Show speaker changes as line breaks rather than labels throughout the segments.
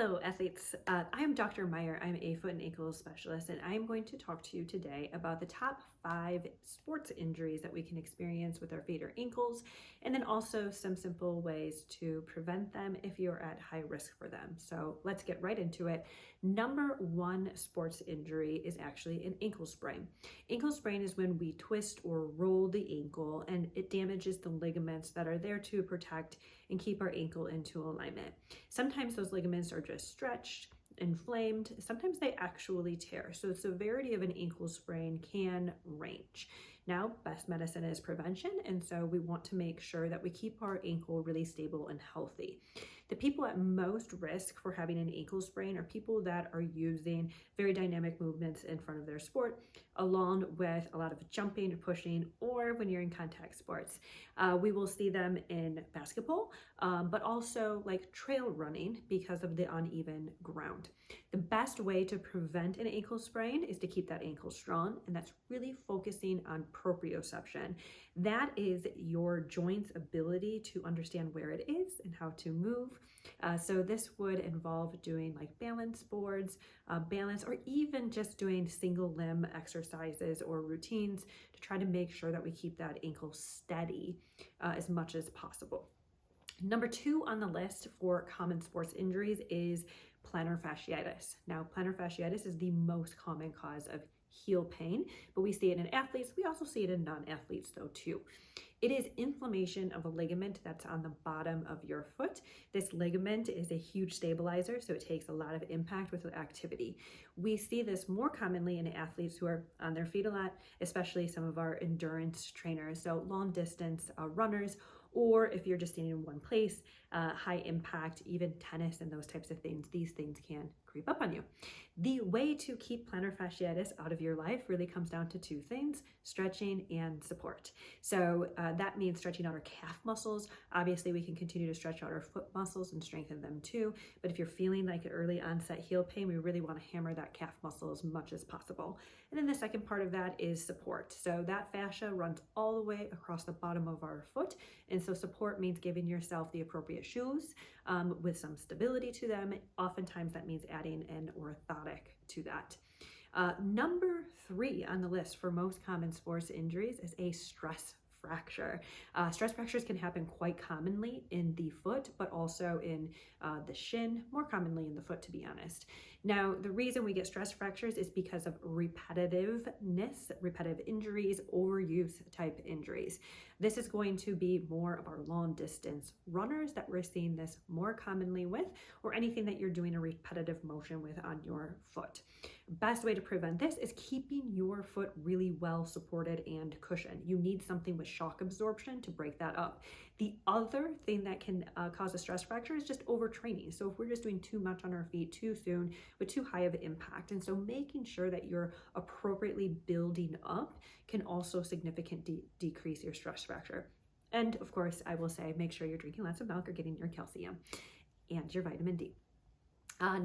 Hello, athletes. I am Dr. Meier. I'm a foot and ankle specialist, and I'm going to talk to you today about the top 5 sports injuries that we can experience with our feet or ankles, and then also some simple ways to prevent them if you're at high risk for them. So let's get right into it. Number 1 sports injury is actually an ankle sprain. Ankle sprain is when we twist or roll the ankle, and it damages the ligaments that are there to protect and keep our ankle into alignment. Sometimes those ligaments are just stretched, inflamed. Sometimes they actually tear. So the severity of an ankle sprain can range. Now, best medicine is prevention, and so we want to make sure that we keep our ankle really stable and healthy. The people at most risk for having an ankle sprain are people that are using very dynamic movements in front of their sport, along with a lot of jumping, pushing, or when you're in contact sports. We will see them in basketball, but also like trail running because of the uneven ground. The best way to prevent an ankle sprain is to keep that ankle strong, and that's really focusing on proprioception. That is your joint's ability to understand where it is and how to move. So this would involve doing like balance boards, balance, or even just doing single limb exercises or routines to try to make sure that we keep that ankle steady as much as possible. Number 2 on the list for common sports injuries is plantar fasciitis. Now, plantar fasciitis is the most common cause of heel pain, but we see it in athletes. We also see it in non-athletes though too. It is inflammation of a ligament that's on the bottom of your foot. This ligament is a huge stabilizer, so it takes a lot of impact with activity. We see this more commonly in athletes who are on their feet a lot, especially some of our endurance trainers, so long distance runners, or if you're just standing in one place, high impact, even tennis and those types of things, these things can creep up on you. The way to keep plantar fasciitis out of your life really comes down to 2 things: stretching and support. So that means stretching out our calf muscles. Obviously, we can continue to stretch out our foot muscles and strengthen them too. But if you're feeling like early onset heel pain, we really want to hammer that calf muscle as much as possible. And then the second part of that is support. So that fascia runs all the way across the bottom of our foot. And so support means giving yourself the appropriate shoes with some stability to them. Oftentimes that means adding an orthotic to that. Number 3 on the list for most common sports injuries is a stress fracture. Stress fractures can happen quite commonly in the foot, but also in the shin, more commonly in the foot, to be honest. Now, the reason we get stress fractures is because of repetitiveness, repetitive injuries, overuse type injuries. This is going to be more of our long distance runners that we're seeing this more commonly with, or anything that you're doing a repetitive motion with on your foot. Best way to prevent this is keeping your foot really well supported and cushioned. You need something with shock absorption to break that up. The other thing that can cause a stress fracture is just overtraining. So if we're just doing too much on our feet too soon with too high of an impact. And so making sure that you're appropriately building up can also significantly decrease your stress fracture. And of course, I will say, make sure you're drinking lots of milk or getting your calcium and your vitamin D.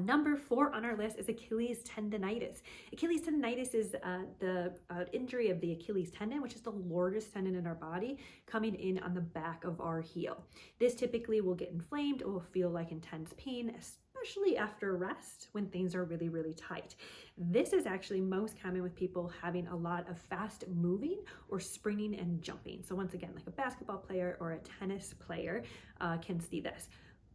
Number 4 on our list is Achilles tendonitis. Achilles tendonitis is the injury of the Achilles tendon, which is the largest tendon in our body, coming in on the back of our heel. This typically will get inflamed or will feel like intense pain, especially after rest when things are really, really tight. This is actually most common with people having a lot of fast moving or sprinting and jumping. So once again, like a basketball player or a tennis player can see this.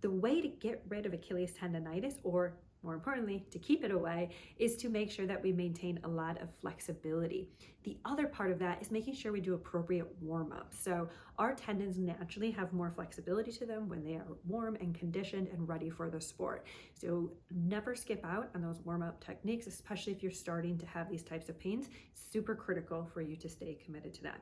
The way to get rid of Achilles tendonitis, or more importantly, to keep it away, is to make sure that we maintain a lot of flexibility. The other part of that is making sure we do appropriate warm-up. So our tendons naturally have more flexibility to them when they are warm and conditioned and ready for the sport. So never skip out on those warm-up techniques, especially if you're starting to have these types of pains. Super critical for you to stay committed to that.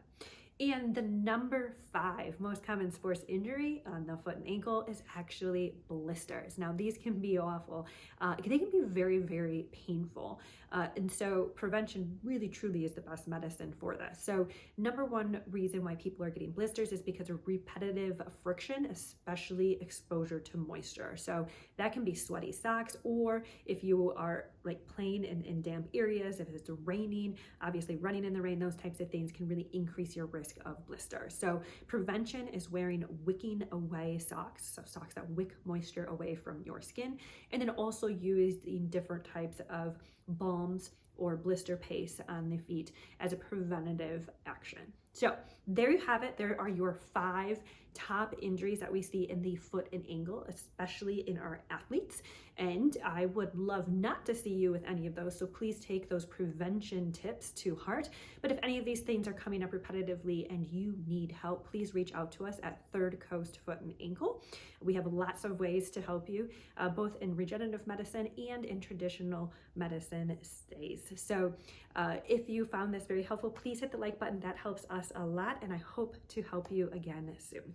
And the number 5 most common sports injury on the foot and ankle is actually blisters. Now, these can be awful. They can be very, very painful. And so prevention really truly is the best medicine for this. So number 1 reason why people are getting blisters is because of repetitive friction, especially exposure to moisture. So that can be sweaty socks, or if you are like playing in damp areas, if it's raining, obviously running in the rain, those types of things can really increase your risk risk of blister. So prevention is wearing wicking away socks, so socks that wick moisture away from your skin, and then also using different types of balms or blister paste on the feet as a preventative action. So there you have it. There are your 5 top injuries that we see in the foot and ankle, especially in our athletes. And I would love not to see you with any of those. So please take those prevention tips to heart. But if any of these things are coming up repetitively and you need help, please reach out to us at Third Coast Foot and Ankle. We have lots of ways to help you, both in regenerative medicine and in traditional medicine stays. So if you found this very helpful, please hit the like button. That helps us a lot, and I hope to help you again soon.